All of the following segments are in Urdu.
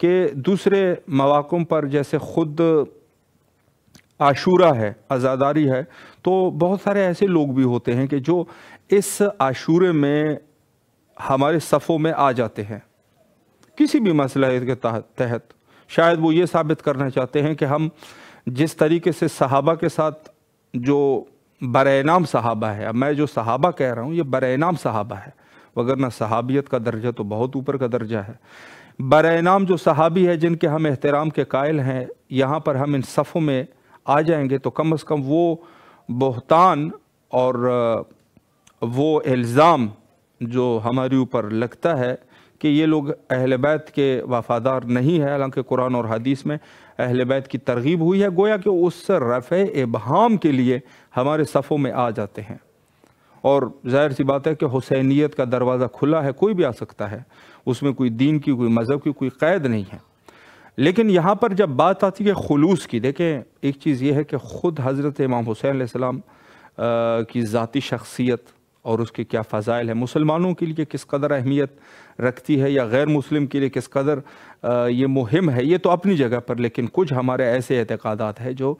کہ دوسرے مواقع پر جیسے خود عاشورہ ہے، عزاداری ہے، تو بہت سارے ایسے لوگ بھی ہوتے ہیں کہ جو اس عاشورے میں ہمارے صفوں میں آ جاتے ہیں کسی بھی مسئلہ کے تحت۔ شاید وہ یہ ثابت کرنا چاہتے ہیں کہ ہم جس طریقے سے صحابہ کے ساتھ جو برائے نام صحابہ ہے، اب میں جو صحابہ کہہ رہا ہوں یہ برائے نام صحابہ ہے، وگرنہ صحابیت کا درجہ تو بہت اوپر کا درجہ ہے۔ برائے نام جو صحابی ہے جن کے ہم احترام کے قائل ہیں، یہاں پر ہم ان صفوں میں آ جائیں گے تو کم از کم وہ بہتان اور وہ الزام جو ہمارے اوپر لگتا ہے کہ یہ لوگ اہل بیت کے وفادار نہیں ہے، حالانکہ قرآن اور حدیث میں اہل بیت کی ترغیب ہوئی ہے، گویا کہ اس رفع ابہام کے لیے ہمارے صفوں میں آ جاتے ہیں۔ اور ظاہر سی بات ہے کہ حسینیت کا دروازہ کھلا ہے، کوئی بھی آ سکتا ہے، اس میں کوئی دین کی، کوئی مذہب کی کوئی قید نہیں ہے۔ لیکن یہاں پر جب بات آتی ہے خلوص کی، دیکھیں ایک چیز یہ ہے کہ خود حضرت امام حسین علیہ السلام کی ذاتی شخصیت اور اس کے کیا فضائل ہیں، مسلمانوں کے لیے کس قدر اہمیت رکھتی ہے یا غیر مسلم کے لیے کس قدر یہ مہم ہے، یہ تو اپنی جگہ پر، لیکن کچھ ہمارے ایسے اعتقادات ہیں جو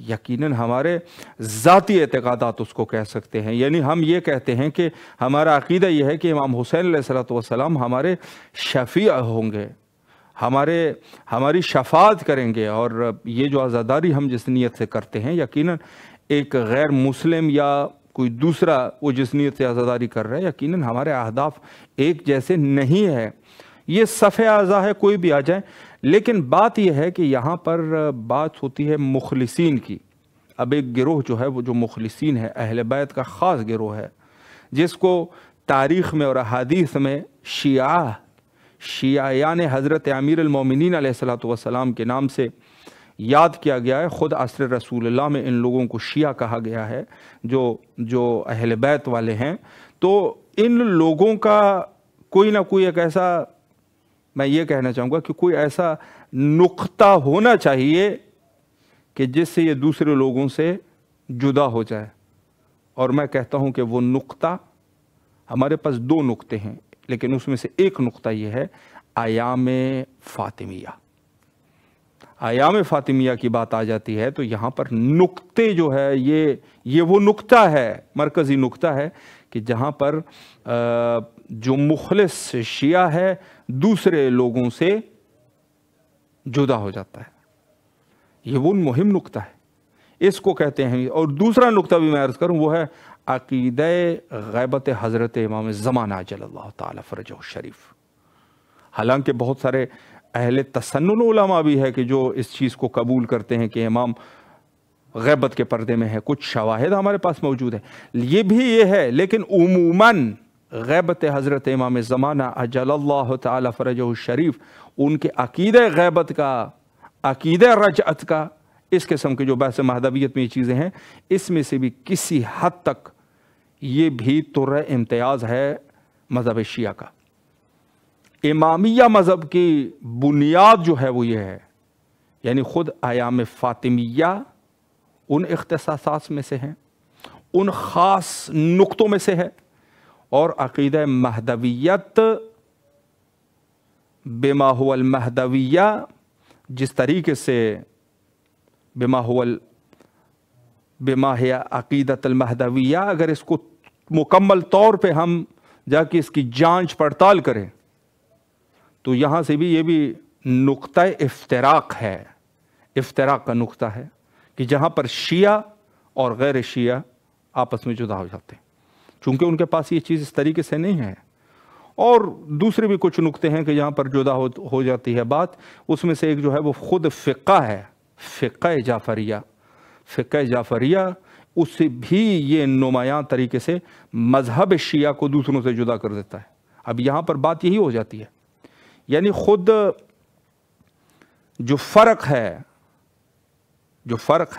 یقیناً ہمارے ذاتی اعتقادات اس کو کہہ سکتے ہیں۔ یعنی ہم یہ کہتے ہیں کہ ہمارا عقیدہ یہ ہے کہ امام حسین علیہ السلام ہمارے شفیع ہوں گے، ہماری شفاعت کریں گے، اور یہ جو عزاداری ہم جس نیت سے کرتے ہیں، یقیناً ایک غیر مسلم یا کوئی دوسرا وہ جس نیت سے عزاداری کر رہا ہے، یقیناً ہمارے اہداف ایک جیسے نہیں ہے۔ یہ صف اعضاء ہے، کوئی بھی آ جائے، لیکن بات یہ ہے کہ یہاں پر بات ہوتی ہے مخلصین کی۔ اب ایک گروہ جو ہے وہ جو مخلصین ہے، اہل بیت کا خاص گروہ ہے، جس کو تاریخ میں اور احادیث میں شیعیان حضرت امیر المومنین علیہ السلام کے نام سے یاد کیا گیا ہے۔ خود عصر رسول اللہ میں ان لوگوں کو شیعہ کہا گیا ہے، جو اہل بیت والے ہیں۔ تو ان لوگوں کا کوئی نہ کوئی ایک ایسا، میں یہ کہنا چاہوں گا کہ کوئی ایسا نقطہ ہونا چاہیے کہ جس سے یہ دوسرے لوگوں سے جدا ہو جائے، اور میں کہتا ہوں کہ وہ نقطہ، ہمارے پاس دو نقطے ہیں، لیکن اس میں سے ایک نقطہ یہ ہے ایام فاطمیہ۔ ایام فاطمیہ کی بات آ جاتی ہے تو یہاں پر نقطے جو ہے یہ وہ نقطہ ہے، مرکزی نقطہ ہے کہ جہاں پر جو مخلص شیعہ ہے دوسرے لوگوں سے جدا ہو جاتا ہے۔ یہ وہ مہم نقطہ ہے، اس کو کہتے ہیں۔ اور دوسرا نقطہ بھی میں عرض کروں، وہ ہے عقیدہ غیبت حضرت امام زمانہ عجل اللہ تعالی فرجہ الشریف۔ حالانکہ بہت سارے اہل تسنن علماء بھی ہے کہ جو اس چیز کو قبول کرتے ہیں کہ امام غیبت کے پردے میں ہے، کچھ شواہد ہمارے پاس موجود ہے، یہ بھی یہ ہے، لیکن عموماً غیبت حضرت امام زمانہ عجل اللہ تعالی فرجہ الشریف، ان کے عقیدہ غیبت کا، عقیدہ رجعت کا، اس قسم کے جو بحث مہدویت میں یہ چیزیں ہیں، اس میں سے بھی کسی حد تک یہ بھی طرح امتیاز ہے مذہب شیعہ کا۔ امامیہ مذہب کی بنیاد جو ہے وہ یہ ہے، یعنی خود ایام فاطمیہ ان اختصاصات میں سے ہیں، ان خاص نقطوں میں سے ہے، اور عقیدہ مہدویت بما هو المہدویہ، جس طریقے سے بما ہے عقیدت المہدویہ، اگر اس کو مکمل طور پہ ہم جا کے اس کی جانچ پڑتال کریں تو یہاں سے بھی یہ بھی نقطہ افتراق ہے، افتراق کا نقطہ ہے کہ جہاں پر شیعہ اور غیر شیعہ آپس میں جدا ہو جاتے ہیں، چونکہ ان کے پاس یہ چیز اس طریقے سے نہیں ہے۔ اور دوسرے بھی کچھ نقطے ہیں کہ جہاں پر جدا ہو جاتی ہے بات، اس میں سے ایک جو ہے وہ خود فقہ ہے، فقہ جعفریہ۔ فقہ جعفریہ اس سے بھی یہ نمایاں طریقے سے مذہب شیعہ کو دوسروں سے جدا کر دیتا ہے۔ اب یہاں پر بات یہی ہو جاتی ہے، یعنی خود جو فرق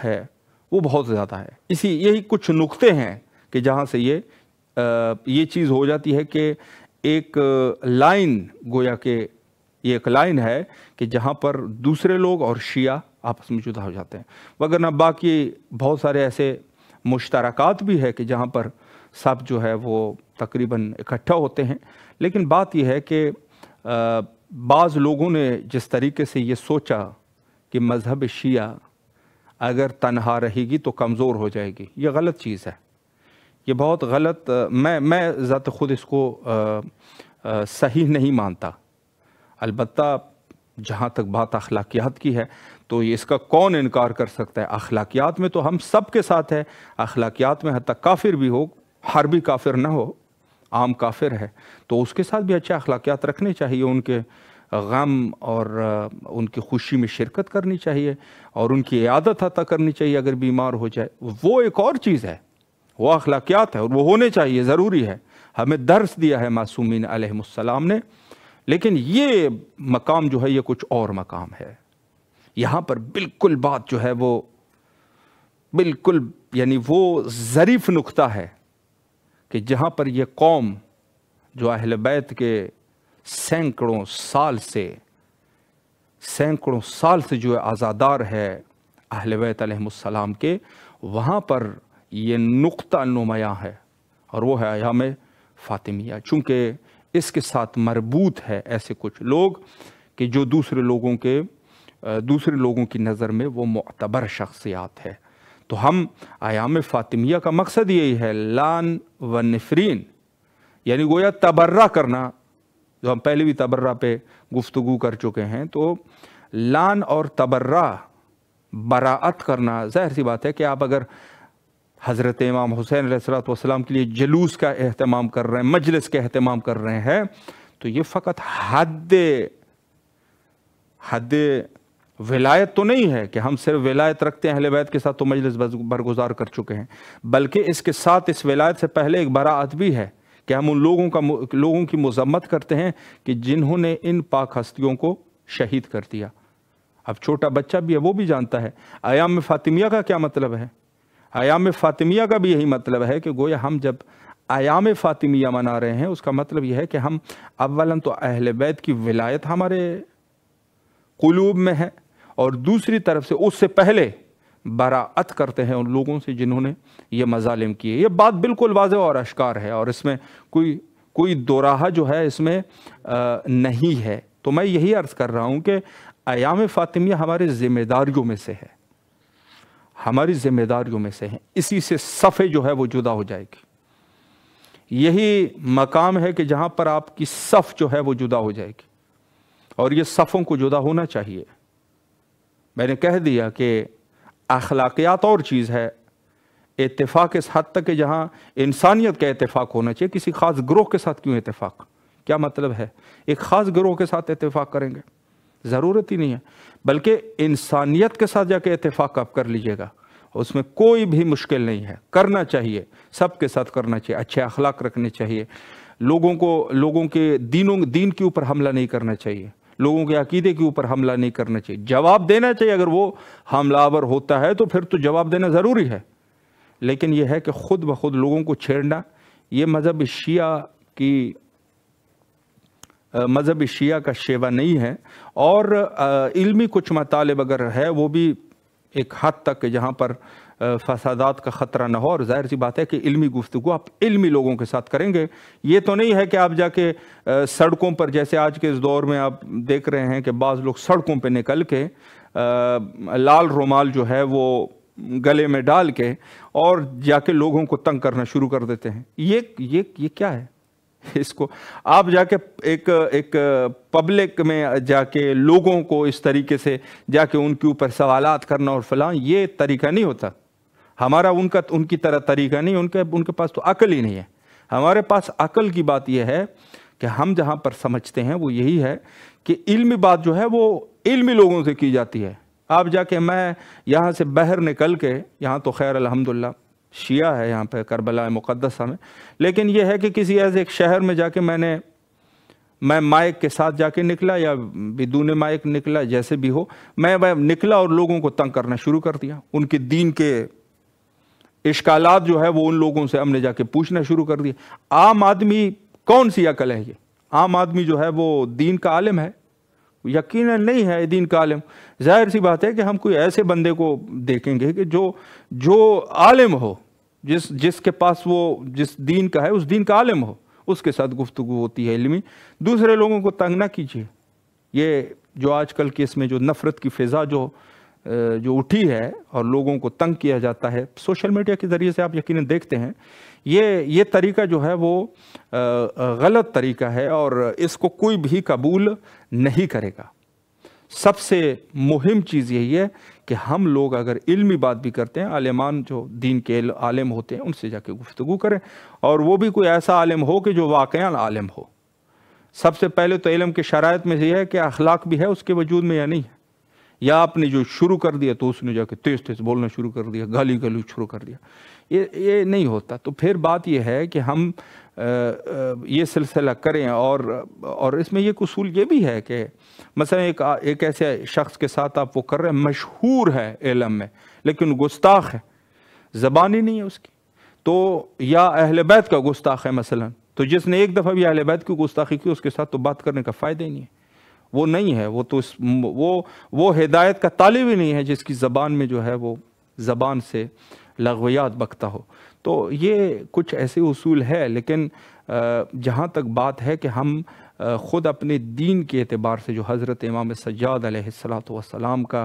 ہے وہ بہت زیادہ ہے۔ یہی کچھ نقطے ہیں کہ جہاں سے یہ چیز ہو جاتی ہے کہ ایک لائن، گویا کہ یہ ایک لائن ہے کہ جہاں پر دوسرے لوگ اور شیعہ آپس میں جدا ہو جاتے ہیں، وگرنہ باقی بہت سارے ایسے مشترکات بھی ہے کہ جہاں پر سب جو ہے وہ تقریباً اکٹھا ہوتے ہیں۔ لیکن بات یہ ہے کہ بعض لوگوں نے جس طریقے سے یہ سوچا کہ مذہب شیعہ اگر تنہا رہے گی تو کمزور ہو جائے گی، یہ غلط چیز ہے، یہ بہت غلط، میں ذات خود اس کو صحیح نہیں مانتا۔ البتہ جہاں تک بات اخلاقیات کی ہے تو اس کا کون انکار کر سکتا ہے؟ اخلاقیات میں تو ہم سب کے ساتھ ہے، اخلاقیات میں حتیٰ کافر بھی ہو، حربی کافر نہ ہو، عام کافر ہے تو اس کے ساتھ بھی اچھے اخلاقیات رکھنے چاہیے، ان کے غم اور ان کی خوشی میں شرکت کرنی چاہیے اور ان کی عیادت حتیٰ کرنی چاہیے اگر بیمار ہو جائے، وہ ایک اور چیز ہے، وہ اخلاقیات ہے اور وہ ہونے چاہیے، ضروری ہے، ہمیں درس دیا ہے معصومین علیہ السلام نے۔ لیکن یہ مقام جو ہے یہ کچھ اور مقام ہے، یہاں پر بالکل بات جو ہے وہ بالکل یعنی وہ ظریف نقطہ ہے کہ جہاں پر یہ قوم جو اہل بیت کے سینکڑوں سال سے جو عزادار ہے اہل بیت علیہ السلام کے، وہاں پر یہ نقطہ نمایاں ہے اور وہ ہے ایام فاطمیہ، چونکہ اس کے ساتھ مربوط ہے ایسے کچھ لوگ کہ جو دوسرے لوگوں کی نظر میں وہ معتبر شخصیات ہے۔ تو ہم ایام فاطمیہ کا مقصد یہی ہے، لان و نفرین، یعنی گویا تبرہ کرنا، جو ہم پہلے بھی تبرہ پہ گفتگو کر چکے ہیں، تو لان اور تبرہ براعت کرنا، ظاہر سی بات ہے کہ آپ اگر حضرت امام حسین علیہ السلام کے لیے جلوس کا اہتمام کر رہے ہیں، مجلس کا اہتمام کر رہے ہیں، تو یہ فقط حد ولایت تو نہیں ہے کہ ہم صرف ولایت رکھتے ہیں اہل بیت کے ساتھ تو مجلس برگزار کر چکے ہیں، بلکہ اس کے ساتھ اس ولایت سے پہلے ایک براعت بھی ہے کہ ہم ان لوگوں کی مذمت کرتے ہیں کہ جنہوں نے ان پاک ہستیوں کو شہید کر دیا۔ اب چھوٹا بچہ بھی ہے، وہ بھی جانتا ہے ایام فاطمیہ کا کیا مطلب ہے۔ ایام فاطمیہ کا بھی یہی مطلب ہے کہ گویا ہم جب ایام فاطمیہ منا رہے ہیں اس کا مطلب یہ ہے کہ ہم اولاً تو اہل بیت کی ولایت ہمارے قلوب میں ہے اور دوسری طرف سے اس سے پہلے براعت کرتے ہیں ان لوگوں سے جنہوں نے یہ مظالم کیے۔ یہ بات بالکل واضح اور اشکار ہے اور اس میں کوئی دوراہا جو ہے اس میں نہیں ہے۔ تو میں یہی عرض کر رہا ہوں کہ ایام فاطمیہ ہماری ذمہ داریوں میں سے ہے، ہماری ذمہ داریوں میں سے ہیں، اسی سے صفیں جو ہے وہ جدا ہو جائے گی۔ یہی مقام ہے کہ جہاں پر آپ کی صف جو ہے وہ جدا ہو جائے گی اور یہ صفوں کو جدا ہونا چاہیے۔ میں نے کہہ دیا کہ اخلاقیات اور چیز ہے، اتفاق اس حد تک کہ جہاں انسانیت کا اتفاق ہونا چاہیے، کسی خاص گروہ کے ساتھ کیوں اتفاق؟ کیا مطلب ہے ایک خاص گروہ کے ساتھ اتفاق کریں گے؟ ضرورت ہی نہیں ہے، بلکہ انسانیت کے ساتھ جا کے اتفاق آپ کر لیجئے گا، اس میں کوئی بھی مشکل نہیں ہے، کرنا چاہیے، سب کے ساتھ کرنا چاہیے، اچھے اخلاق رکھنے چاہیے، لوگوں کے دین کے اوپر حملہ نہیں کرنا چاہیے، لوگوں کے عقیدے کے اوپر حملہ نہیں کرنا چاہیے، جواب دینا چاہیے اگر وہ حملہ آور ہوتا ہے تو پھر تو جواب دینا ضروری ہے، لیکن یہ ہے کہ خود بخود لوگوں کو چھیڑنا، یہ مذہب شیعہ کا شیوا نہیں ہے۔ اور علمی کچھ مطالب اگر ہے وہ بھی ایک حد تک جہاں پر فسادات کا خطرہ نہ ہو، اور ظاہر سی بات ہے کہ علمی گفتگو آپ علمی لوگوں کے ساتھ کریں گے، یہ تو نہیں ہے کہ آپ جا کے سڑکوں پر، جیسے آج کے اس دور میں آپ دیکھ رہے ہیں کہ بعض لوگ سڑکوں پہ نکل کے لال رومال جو ہے وہ گلے میں ڈال کے اور جا کے لوگوں کو تنگ کرنا شروع کر دیتے ہیں۔ یہ کیا ہے؟ اس کو آپ جا کے ایک پبلک میں جا کے لوگوں کو اس طریقے سے جا کے ان کے اوپر سوالات کرنا اور فلاں، یہ طریقہ نہیں ہوتا ہمارا، ان کی طرح طریقہ نہیں، ان کے پاس تو عقل ہی نہیں ہے۔ ہمارے پاس عقل کی بات یہ ہے کہ ہم جہاں پر سمجھتے ہیں وہ یہی ہے کہ علمی بات جو ہے وہ علمی لوگوں سے کی جاتی ہے۔ آپ جا کے میں یہاں سے باہر نکل کے، یہاں تو خیر الحمدللہ شیعہ ہے یہاں پہ کربلا مقدسہ میں، لیکن یہ ہے کہ کسی ایسے ایک شہر میں جا کے میں مائک کے ساتھ جا کے نکلا یا بدون مائک نکلا، جیسے بھی ہو، میں نکلا اور لوگوں کو تنگ کرنا شروع کر دیا، ان کے دین کے اشکالات جو ہے وہ ان لوگوں سے ہم نے جا کے پوچھنا شروع کر دیا۔ عام آدمی کون سی عقل ہے یہ؟ عام آدمی جو ہے وہ دین کا عالم ہے؟ یقیناً نہیں ہے دین کا عالم۔ ظاہر سی بات ہے کہ ہم کوئی ایسے بندے کو دیکھیں گے کہ جو عالم ہو، جس کے پاس وہ جس دین کا ہے اس دین کا عالم ہو، اس کے ساتھ گفتگو ہوتی ہے علمی۔ دوسرے لوگوں کو تنگ نہ کیجیے، یہ جو آج کل کے اس میں جو نفرت کی فضا جو اٹھی ہے اور لوگوں کو تنگ کیا جاتا ہے سوشل میڈیا کے ذریعے سے، آپ یقیناً دیکھتے ہیں، یہ طریقہ جو ہے وہ غلط طریقہ ہے اور اس کو کوئی بھی قبول نہیں کرے گا۔ سب سے مہم چیز یہی ہے کہ ہم لوگ اگر علمی بات بھی کرتے ہیں، عالمان جو دین کے عالم ہوتے ہیں ان سے جا کے گفتگو کریں، اور وہ بھی کوئی ایسا عالم ہو کہ جو واقعاً عالم ہو۔ سب سے پہلے تو علم کے شرائط میں یہ ہے کہ اخلاق بھی ہے اس کے وجود میں یا نہیں ہے، یا آپ نے جو شروع کر دیا تو اس نے جا کے تیز تیز بولنا شروع کر دیا، گالی گلوچ شروع کر دیا، یہ نہیں ہوتا۔ تو پھر بات یہ ہے کہ ہم یہ سلسلہ کریں، اور اس میں یہ اصول یہ بھی ہے کہ مثلا ایک ایسے شخص کے ساتھ آپ وہ کر رہے ہیں، مشہور ہے علم میں لیکن گستاخ ہے، زبان ہی نہیں ہے اس کی، تو یا اہل بیت کا گستاخ ہے مثلا، تو جس نے ایک دفعہ بھی اہل بیت کی گستاخی کی اس کے ساتھ تو بات کرنے کا فائدہ ہی نہیں ہے، وہ نہیں ہے، وہ تو وہ ہدایت کا طالب ہی نہیں ہے جس کی زبان میں جو ہے وہ زبان سے لغویات بکتا ہو۔ تو یہ کچھ ایسے اصول ہے، لیکن جہاں تک بات ہے کہ ہم خود اپنے دین کے اعتبار سے جو حضرت امام سجاد علیہ السلام کا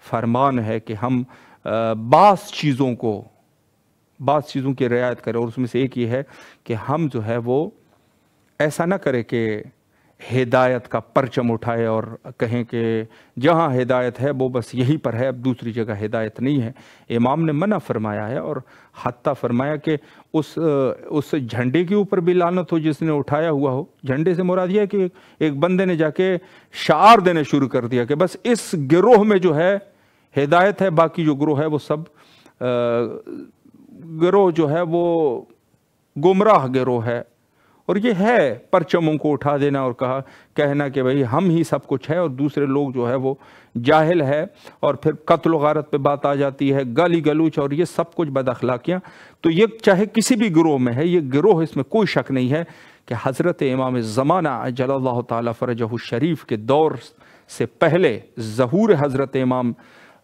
فرمان ہے کہ ہم بعض چیزوں کی رعایت کریں، اور اس میں سے ایک یہ ہے کہ ہم جو ہے وہ ایسا نہ کرے کہ ہدایت کا پرچم اٹھائے اور کہیں کہ جہاں ہدایت ہے وہ بس یہی پر ہے، اب دوسری جگہ ہدایت نہیں ہے۔ امام نے منع فرمایا ہے، اور حتیٰ فرمایا کہ اس جھنڈے کے اوپر بھی لعنت ہو جس نے اٹھایا ہوا ہو۔ جھنڈے سے مراد یہ ہے کہ ایک بندے نے جا کے شعار دینے شروع کر دیا کہ بس اس گروہ میں جو ہے ہدایت ہے، باقی جو گروہ ہے وہ سب گروہ جو ہے وہ گمراہ گروہ ہے۔ اور یہ ہے پرچموں کو اٹھا دینا اور کہنا کہ بھئی ہم ہی سب کچھ ہے اور دوسرے لوگ جو ہے وہ جاہل ہے، اور پھر قتل و غارت پہ بات آ جاتی ہے، گالی گلوچ اور یہ سب کچھ بد اخلاقیاں۔ تو یہ چاہے کسی بھی گروہ میں ہے، یہ گروہ، اس میں کوئی شک نہیں ہے کہ حضرت امام زمانہ عجل اللہ تعالیٰ فرجہ الشریف کے دور سے پہلے، ظہور حضرت امام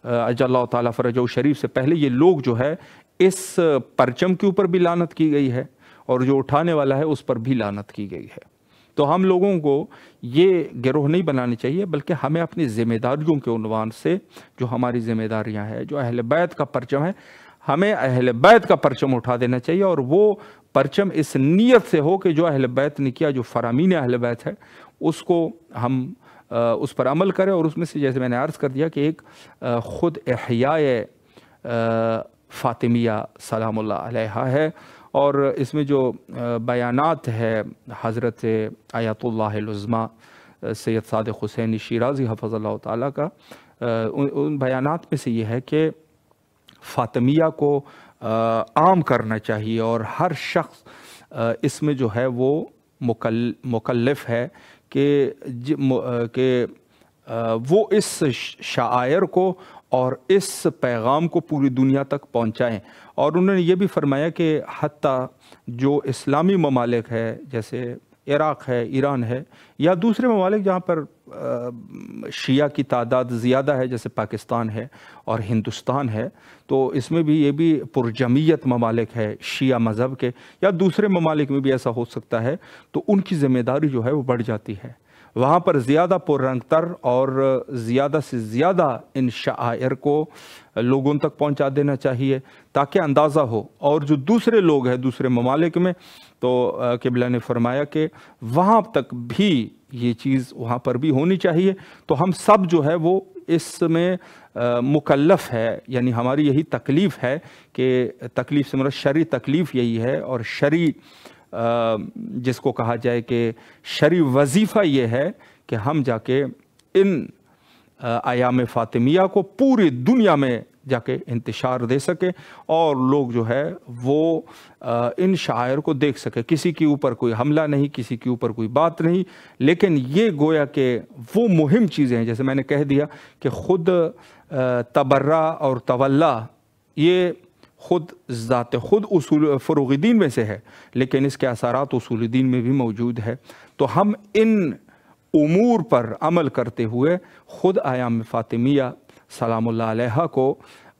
عجل اللہ تعالیٰ فرجہ الشریف سے پہلے یہ لوگ جو ہے اس پرچم کے اوپر بھی لعنت کی گئی ہے، اور جو اٹھانے والا ہے اس پر بھی لعنت کی گئی ہے۔ تو ہم لوگوں کو یہ گروہ نہیں بنانی چاہیے، بلکہ ہمیں اپنی ذمہ داریوں کے عنوان سے جو ہماری ذمہ داریاں ہیں، جو اہل بیت کا پرچم ہے، ہمیں اہل بیت کا پرچم اٹھا دینا چاہیے، اور وہ پرچم اس نیت سے ہو کہ جو اہل بیت نے کیا، جو فرامین اہل بیت ہے، اس کو ہم اس پر عمل کریں۔ اور اس میں سے جیسے میں نے عرض کر دیا کہ ایک خود احیاء فاطمیہ سلام اللہ علیہا ہے، اور اس میں جو بیانات ہے حضرت آیت اللہ العظمیٰ سید صادق حسینی شیرازی حفظ اللہ تعالیٰ کا، ان بیانات میں سے یہ ہے کہ فاطمیہ کو عام کرنا چاہیے، اور ہر شخص اس میں جو ہے وہ مکلف ہے کہ وہ اس شعائر کو اور اس پیغام کو پوری دنیا تک پہنچائیں۔ اور انہوں نے یہ بھی فرمایا کہ حتیٰ جو اسلامی ممالک ہے جیسے عراق ہے، ایران ہے، یا دوسرے ممالک جہاں پر شیعہ کی تعداد زیادہ ہے جیسے پاکستان ہے اور ہندوستان ہے، تو اس میں بھی یہ بھی پرجمعیت ممالک ہے شیعہ مذہب کے، یا دوسرے ممالک میں بھی ایسا ہو سکتا ہے، تو ان کی ذمہ داری جو ہے وہ بڑھ جاتی ہے۔ وہاں پر زیادہ پررنگ تر اور زیادہ سے زیادہ ان شعائر کو لوگوں تک پہنچا دینا چاہیے تاکہ اندازہ ہو، اور جو دوسرے لوگ ہیں دوسرے ممالک میں، تو قبلہ نے فرمایا کہ وہاں تک بھی یہ چیز وہاں پر بھی ہونی چاہیے۔ تو ہم سب جو ہے وہ اس میں مکلف ہے، یعنی ہماری یہی تکلیف ہے کہ تکلیف سے مراد شرعی تکلیف یہی ہے، اور شرعی جس کو کہا جائے کہ شرعی وظیفہ یہ ہے کہ ہم جا کے ان ایام فاطمیہ کو پوری دنیا میں جا کے انتشار دے سکے، اور لوگ جو ہے وہ ان شعائر کو دیکھ سکے۔ کسی کے اوپر کوئی حملہ نہیں، کسی کے اوپر کوئی بات نہیں، لیکن یہ گویا کہ وہ مہم چیزیں ہیں، جیسے میں نے کہہ دیا کہ خود تبرع اور تولا یہ خود ذات خود اصول فروغ دین میں سے ہے، لیکن اس کے اثرات اصول دین میں بھی موجود ہے۔ تو ہم ان امور پر عمل کرتے ہوئے خود ایام فاطمیہ سلام اللہ علیہا کو